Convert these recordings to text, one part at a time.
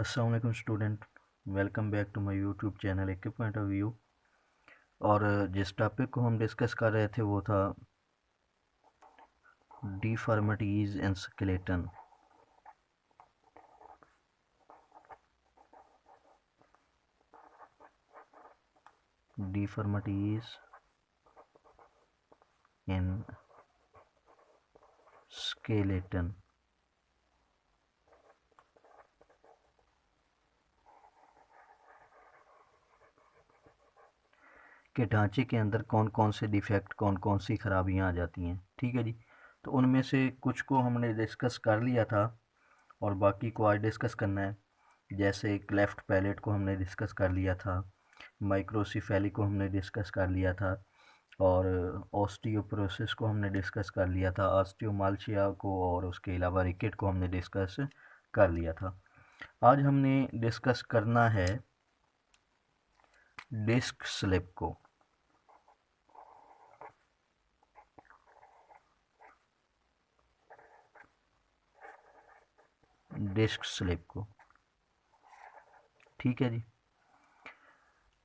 अस्सलाम वालेकुम student, welcome back to my YouTube channel एक पॉइंट ऑफ व्यू। और जिस टॉपिक को हम डिस्कस कर रहे थे वो था डिफॉर्मिटीज इन स्केलेटन। डिफॉर्मिटीज इन स्केलेटन। के ढांचे के अंदर कौन कौन से डिफेक्ट, कौन कौन सी खराबियां आ जाती हैं। ठीक है जी, तो उनमें से कुछ को हमने डिस्कस कर लिया था और बाकी को आज डिस्कस करना है। जैसे क्लेफ्ट पैलेट को हमने डिस्कस कर लिया था, माइक्रोसिफेली को हमने डिस्कस कर लिया था और ऑस्टियोपोरोसिस को हमने डिस्कस कर लिया था, ऑस्टियोमाल्शिया को और उसके अलावा रिकेट को हमने डिस्कस कर लिया था। आज हमने डिस्कस करना है डिस्क स्लिप को। डिस्क स्लिप को, ठीक है जी।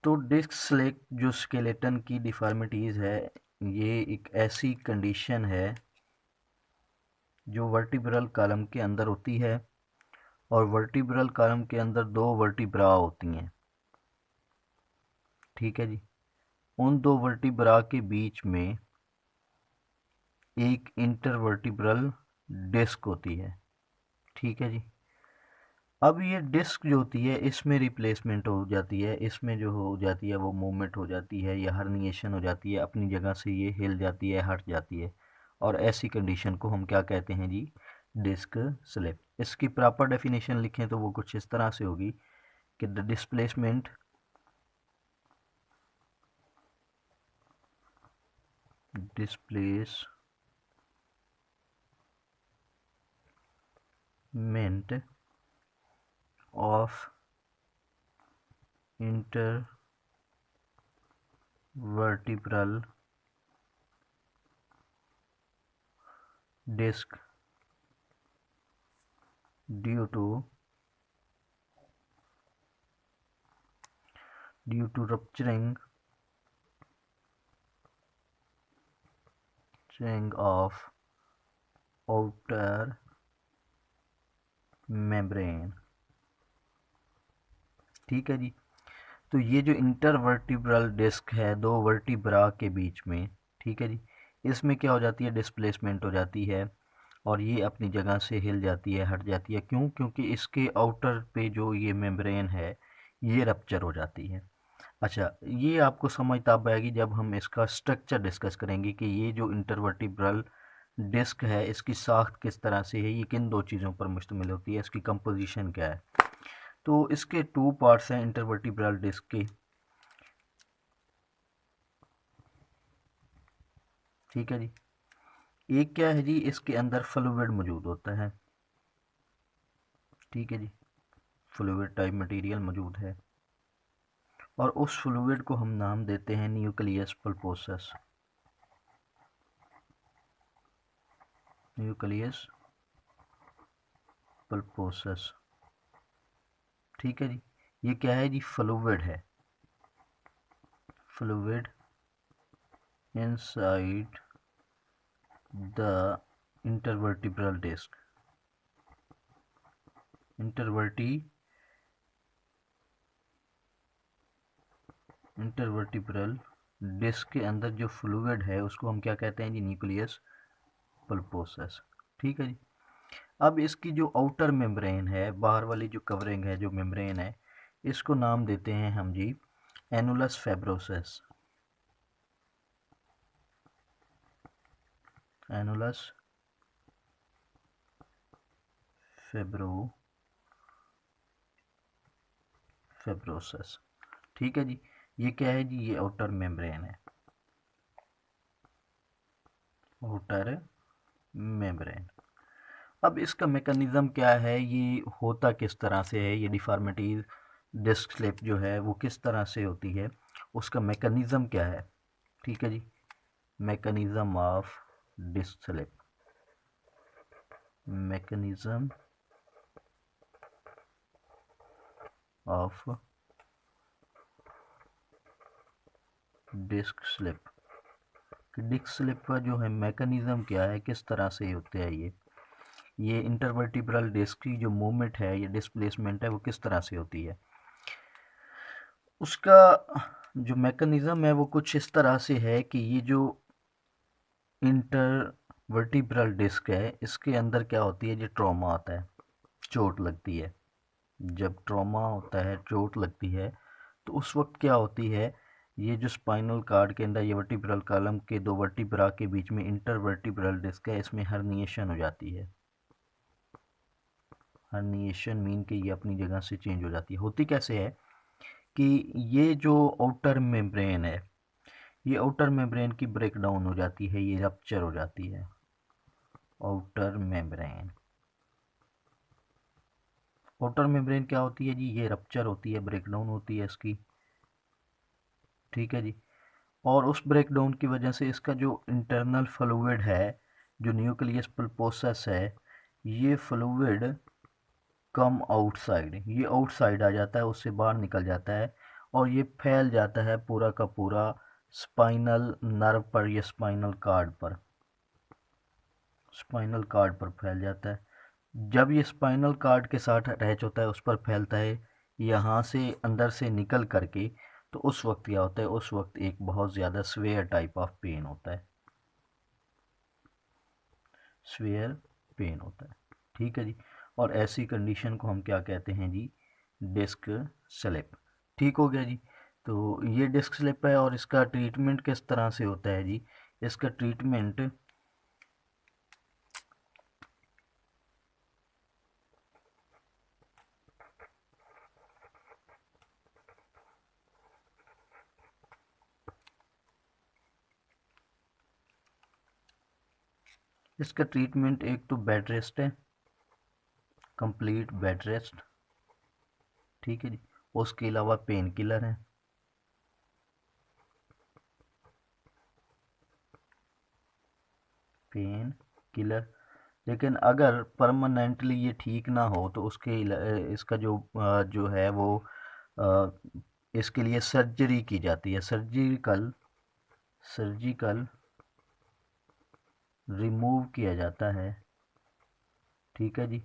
तो डिस्क स्लिप जो स्केलेटन की डिफॉर्मिटीज़ है, ये एक ऐसी कंडीशन है जो वर्टिब्रल कॉलम के अंदर होती है और वर्टिब्रल कॉलम के अंदर दो वर्टिब्रा होती हैं। ठीक है जी, उन दो वर्टिब्रा के बीच में एक इंटरवर्टिब्रल डिस्क होती है। ठीक है जी, अब ये डिस्क जो होती है इसमें रिप्लेसमेंट हो जाती है, इसमें जो हो जाती है वो मूवमेंट हो जाती है या हर्निएशन हो जाती है, अपनी जगह से ये हिल जाती है, हट जाती है। और ऐसी कंडीशन को हम क्या कहते हैं जी? Disc slip. इसकी प्रॉपर डेफिनेशन लिखें तो वो कुछ इस तरह से होगी कि the displacement of intervertebral disc due to rupturing of outer membrane। ठीक है जी, तो ये जो इंटरवर्टिब्रल डिस्क है दो वर्टिब्रा के बीच में, ठीक है जी, इसमें क्या हो जाती है? डिस्प्लेसमेंट हो जाती है और ये अपनी जगह से हिल जाती है, हट जाती है। क्यों? क्योंकि इसके आउटर पे जो ये मेम्ब्रेन है ये रप्चर हो जाती है। अच्छा, ये आपको समझ तब आएगी जब हम इसका स्ट्रक्चर डिस्कस करेंगे कि ये जो इंटरवर्टिब्रल डिस्क है इसकी साख्त किस तरह से है, ये किन दो चीज़ों पर मुश्तमिल होती है, इसकी कंपोजिशन क्या है। तो इसके टू पार्ट्स हैं इंटरवर्टिब्रल डिस्क के। ठीक है जी, एक क्या है जी, इसके अंदर फ्लूइड मौजूद होता है। ठीक है जी, फ्लूइड टाइप मटेरियल मौजूद है और उस फ्लूइड को हम नाम देते हैं न्यूक्लियस पल्पोसस। न्यूक्लियस पल्पोसस, ठीक है जी। ये क्या है जी? फ्लूइड है, fluid inside the intervertebral disc. Intervertebral disc के अंदर जो फ्लूइड है उसको हम क्या कहते हैं जी? Nucleus pulposus. ठीक है जी, अब इसकी जो आउटर मेम्ब्रेन है, बाहर वाली जो कवरिंग है, जो मेम्ब्रेन है, इसको नाम देते हैं हम जी एनुलस फेब्रोसस। एनुलस फेब्रोसस, ठीक है जी। ये क्या है जी? ये आउटर मेम्ब्रेन है, आउटर मेम्ब्रेन। अब इसका मैकेनिज्म क्या है, ये होता किस तरह से है, ये डिफॉर्मिटीज डिस्क स्लिप जो है वो किस तरह से होती है, उसका मैकेनिज्म क्या है। ठीक है जी, mechanism of disc slip. Mechanism of disc slip. Disc slip का जो है मैकेनिज्म क्या है, किस तरह से होते हैं ये इंटरवर्टिब्रल डिस्क की जो मूवमेंट है, ये डिस्प्लेसमेंट है, वो किस तरह से होती है। उसका जो मैकेनिज्म है वो कुछ इस तरह से है कि ये जो इंटरवर्टिब्रल डिस्क है, इसके अंदर क्या होती है, जो ट्रॉमा आता है, चोट लगती है। जब ट्रॉमा होता है, चोट लगती है, तो उस वक्त क्या होती है, ये जो स्पाइनल कार्ड के अंदर, ये वर्टिब्रल कॉलम के दो वर्टिब्रा के बीच में इंटरवर्टिब्रल डिस्क है, इसमें हर्निएशन हो जाती है। हर्निएशन मीन कि ये अपनी जगह से चेंज हो जाती है। होती कैसे है कि ये जो आउटर मेम्ब्रेन है, ये आउटर मेम्ब्रेन की ब्रेक डाउन हो जाती है, ये रप्चर हो जाती है। आउटर मेम्ब्रेन, आउटर मेम्ब्रेन क्या होती है जी, ये रप्चर होती है, ब्रेक डाउन होती है इसकी, ठीक है जी। और उस ब्रेक डाउन की वजह से इसका जो इंटरनल फ्लूइड है, जो न्यूक्लियस पल्पोसस है, ये फ्लूइड कम आउटसाइड, ये आउटसाइड आ जाता है, उससे बाहर निकल जाता है और ये फैल जाता है पूरा का पूरा स्पाइनल नर्व पर या स्पाइनल कार्ड पर, स्पाइनल कार्ड पर फैल जाता है। जब ये स्पाइनल कार्ड के साथ अटैच होता है, उस पर फैलता है, यहाँ से अंदर से निकल करके, तो उस वक्त क्या होता है, उस वक्त एक बहुत ज़्यादा स्वेयर टाइप ऑफ पेन होता है, स्वेयर पेन होता है, ठीक है जी। और ऐसी कंडीशन को हम क्या कहते हैं जी, डिस्क स्लिप। ठीक हो गया जी। तो ये डिस्क स्लिप है और इसका ट्रीटमेंट किस तरह से होता है जी, इसका ट्रीटमेंट इसका ट्रीटमेंट एक तो बेड रेस्ट है, कंप्लीट बेड रेस्ट, ठीक है जी। उसके अलावा पेन किलर है, पेन किलर। लेकिन अगर परमानेंटली ये ठीक ना हो तो उसके इसका जो है वो अ, इसके लिए सर्जरी की जाती है, सर्जिकल सर्जिकल रिमूव किया जाता है, ठीक है जी,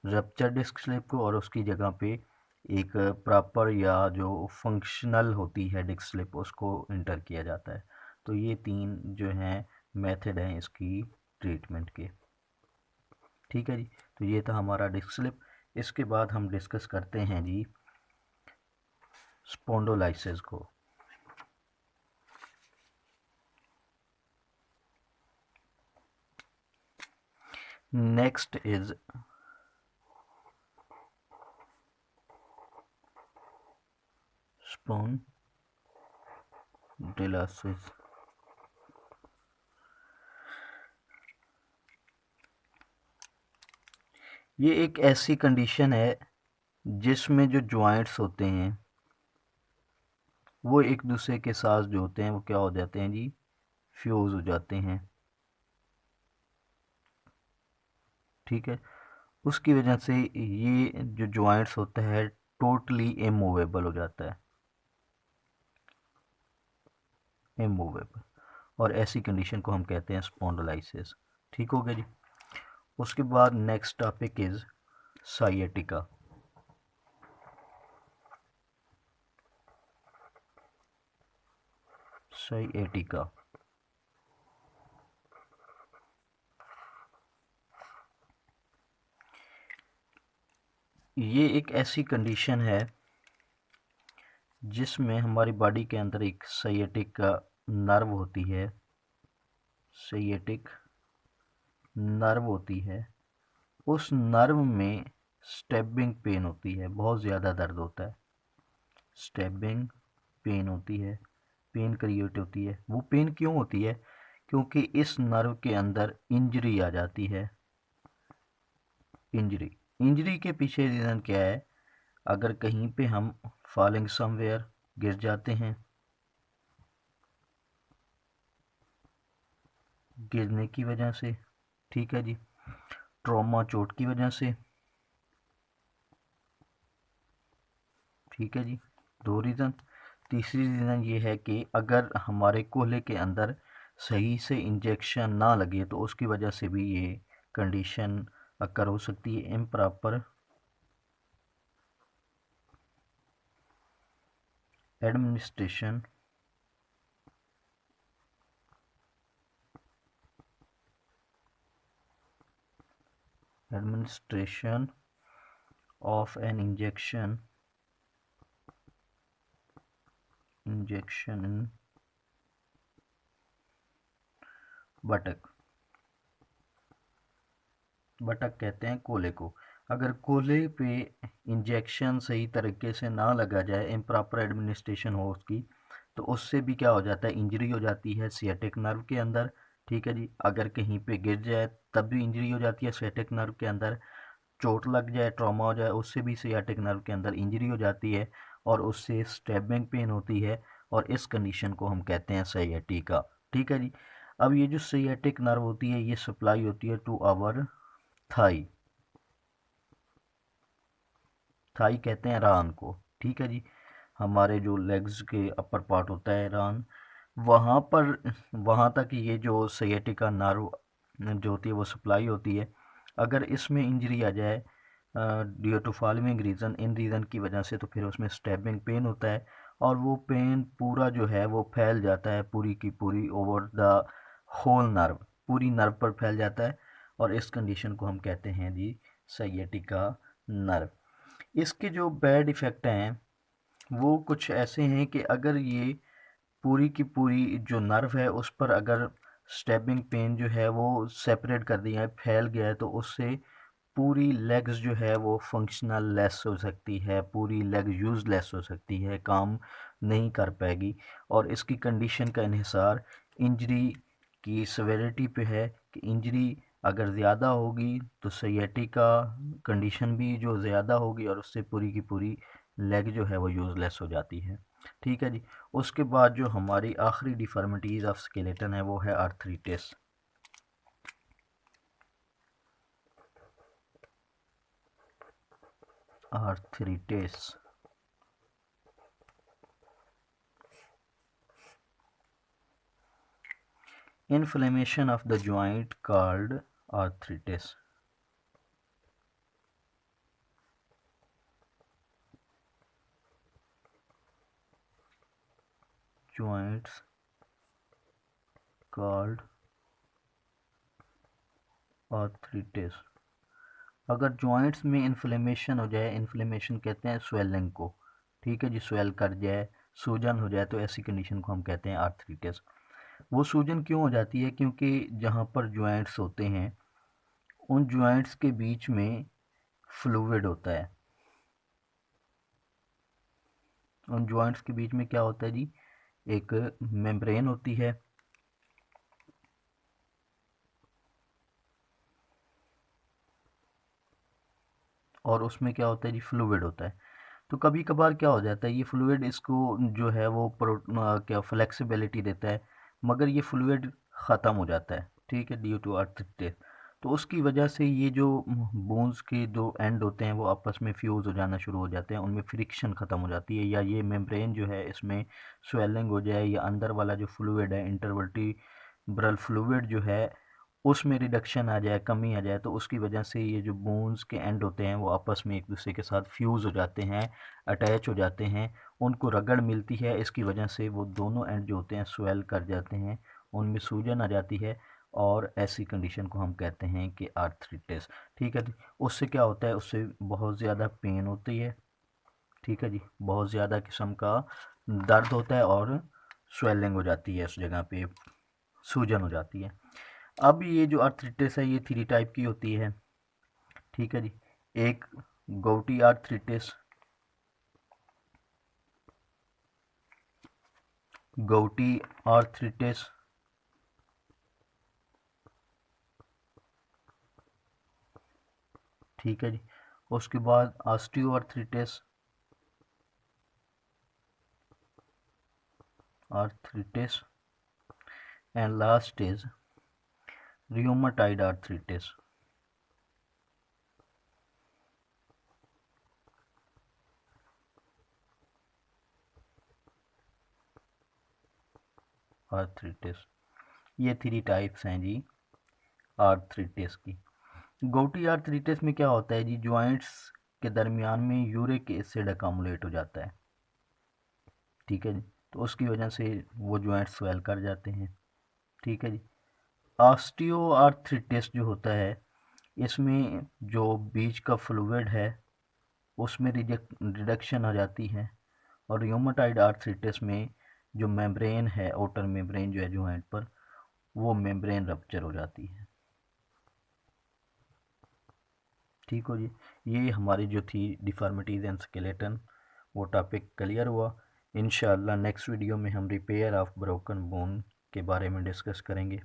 रप्चर डिस्क स्लिप को, और उसकी जगह पे एक प्रॉपर या जो फंक्शनल होती है डिस्क स्लिप, उसको इंटर किया जाता है। तो ये तीन जो हैं मेथड हैं इसकी ट्रीटमेंट के, ठीक है जी। तो ये था हमारा डिस्क स्लिप। इसके बाद हम डिस्कस करते हैं जी स्पॉन्डोलाइसिस को। Next is spondylosis. ये एक ऐसी कंडीशन है जिसमें जो जॉइंट्स होते हैं वो एक दूसरे के साथ जो होते हैं वो क्या हो जाते हैं जी, फ्यूज हो जाते हैं, ठीक है। उसकी वजह से ये जो जॉइंट्स होता है टोटली इमूवेबल हो जाता है, इमूवेबल, और ऐसी कंडीशन को हम कहते हैं स्पॉन्डिलोसिस। ठीक हो गया जी। उसके बाद नेक्स्ट टॉपिक इज साइएटिका। साइएटिका ये एक ऐसी कंडीशन है जिसमें हमारी बॉडी के अंदर एक साइएटिक का नर्व होती है, साइएटिक नर्व होती है। उस नर्व में स्टैबिंग पेन होती है, बहुत ज़्यादा दर्द होता है, स्टैबिंग पेन होती है, पेन क्रिएट होती है। वो पेन क्यों होती है, क्योंकि इस नर्व के अंदर इंजरी आ जाती है, इंजरी। इंजरी के पीछे रीज़न क्या है, अगर कहीं पे हम फॉलिंग समवेयर, गिर जाते हैं, गिरने की वजह से, ठीक है जी, ट्रॉमा चोट की वजह से, ठीक है जी, 2 रीज़न। तीसरी रीज़न ये है कि अगर हमारे कोल्हे के अंदर सही से इंजेक्शन ना लगे तो उसकी वजह से भी ये कंडीशन अकर हो सकती है। Improper administration of an injection in बटक, बटक कहते हैं कोले को। अगर कोले पे इंजेक्शन सही तरीके से ना लगा जाए, इम्प्रॉपर एडमिनिस्ट्रेशन हो उसकी, तो उससे भी क्या हो जाता है, इंजरी हो जाती है सियाटिक नर्व के अंदर। ठीक है जी, अगर कहीं पे गिर जाए तब भी इंजरी हो जाती है सियाटिक नर्व के अंदर। चोट लग जाए, ट्रॉमा हो जाए, उससे भी सियाटिक नर्व के अंदर इंजरी हो जाती है और उससे स्टैबिंग पेन होती है और इस कंडीशन को हम कहते हैं सयाटिका। ठीक है जी। अब ये जो सयाटिक नर्व होती है ये सप्लाई होती है टू आवर थाई, थाई कहते हैं रान को। ठीक है जी, हमारे जो लेग्स के अपर पार्ट होता है रान, वहाँ पर, वहाँ तक ये जो सयाटिका नर्व जो होती है वो सप्लाई होती है। अगर इसमें इंजरी आ जाए ड्यू टू फॉलोइंग रीज़न, इन रीज़न की वजह से, तो फिर उसमें स्टैबिंग पेन होता है और वो पेन पूरा जो है वो फैल जाता है पूरी की पूरी ओवर द होल नर्व, पूरी नर्व पर फैल जाता है और इस कंडीशन को हम कहते हैं जी सयाटिका नर्व। इसके जो बैड इफ़ेक्ट हैं वो कुछ ऐसे हैं कि अगर ये पूरी की पूरी जो नर्व है उस पर अगर स्टैबिंग पेन जो है वो सेपरेट कर दिया है, फैल गया है, तो उससे पूरी लेग्स जो है वो फंक्शनल लेस हो सकती है, पूरी लेग यूज़लेस हो सकती है, काम नहीं कर पाएगी। और इसकी कंडीशन का इन्हिसार इंजरी की सेवेरिटी पे है कि इंजरी अगर ज़्यादा होगी तो सयाटिका कंडीशन भी जो ज़्यादा होगी और उससे पूरी की पूरी लेग जो है वो यूज़लेस हो जाती है। ठीक है जी। उसके बाद जो हमारी आखिरी डिफॉर्मिटीज़ ऑफ स्केलेटन है वो है आर्थरीटिस। आर्थरीटिस inflammation of the joint called arthritis. Joints called arthritis। अगर जॉइंट्स में इन्फ्लेमेशन हो जाए, इन्फ्लेमेशन कहते हैं स्वेलिंग को, ठीक है जी, स्वेल कर जाए, सूजन हो जाए, तो ऐसी कंडीशन को हम कहते हैं आर्थरिटिस। वो सूजन क्यों हो जाती है? क्योंकि जहाँ पर जॉइंट्स होते हैं उन जॉइंट्स के बीच में फ्लूइड होता है। उन जॉइंट्स के बीच में क्या होता है जी, एक मेम्ब्रेन होती है और उसमें क्या होता है जी, फ्लूइड होता है। तो कभी कभार क्या हो जाता है, ये फ्लूइड इसको जो है वो क्या फ्लेक्सिबिलिटी देता है, मगर ये फ्लूइड ख़त्म हो जाता है, ठीक है, ड्यू टू आर्थराइटिस। तो उसकी वजह से ये जो बोन्स के दो एंड होते हैं वो आपस में फ्यूज़ हो जाना शुरू हो जाते हैं, उनमें फ्रिक्शन ख़त्म हो जाती है, या ये मेम्ब्रेन जो है इसमें स्वेलिंग हो जाए, या अंदर वाला जो फ्लूइड है इंटरवर्टिब्रल फ्लूइड जो है उसमें रिडक्शन आ जाए, कमी आ जाए, तो उसकी वजह से ये जो बोन्स के एंड होते हैं वो आपस में एक दूसरे के साथ फ्यूज़ हो जाते हैं, अटैच हो जाते हैं, उनको रगड़ मिलती है, इसकी वजह से वो दोनों एंड जो होते हैं स्वेल कर जाते हैं, उनमें सूजन आ जाती है और ऐसी कंडीशन को हम कहते हैं कि आर्थराइटिस। ठीक है जी। उससे क्या होता है, उससे बहुत ज़्यादा पेन होती है, ठीक है जी, बहुत ज़्यादा किस्म का दर्द होता है और स्वेलिंग हो जाती है, उस जगह पे सूजन हो जाती है। अब ये जो आर्थराइटिस है ये 3 टाइप की होती है, ठीक है जी। एक गouटी आर्थराइटिस, गouटी आर्थराइटिस, ठीक है जी। उसके बाद osteoarthritis, arthritis, and last is rheumatoid arthritis. Arthritis. ये 3 टाइप्स हैं जी आर्थराइटिस की। गouty आर्थराइटिस में क्या होता है जी, जॉइंट्स के दरमियान में यूरिक एसिड अकामुलेट हो जाता है, ठीक है जी, तो उसकी वजह से वो जॉइंट स्वेल कर जाते हैं, ठीक है जी। ऑस्टियो आर्थराइटिस जो होता है, इसमें जो बीच का फ्लूइड है उसमें रिडक्शन हो जाती है, और र्यूमेटॉइड आर्थराइटिस में जो मेम्ब्रेन है, आउटर मेम्ब्रेन जो है जॉइंट पर, वो मेम्ब्रेन रप्चर हो जाती है, ठीक हो जी। ये हमारी जो थी डिफॉर्मिटीज एंड स्केलेटन, वो टॉपिक क्लियर हुआ। इंशाअल्लाह नेक्स्ट वीडियो में हम रिपेयर ऑफ ब्रोकन बोन के बारे में डिस्कस करेंगे।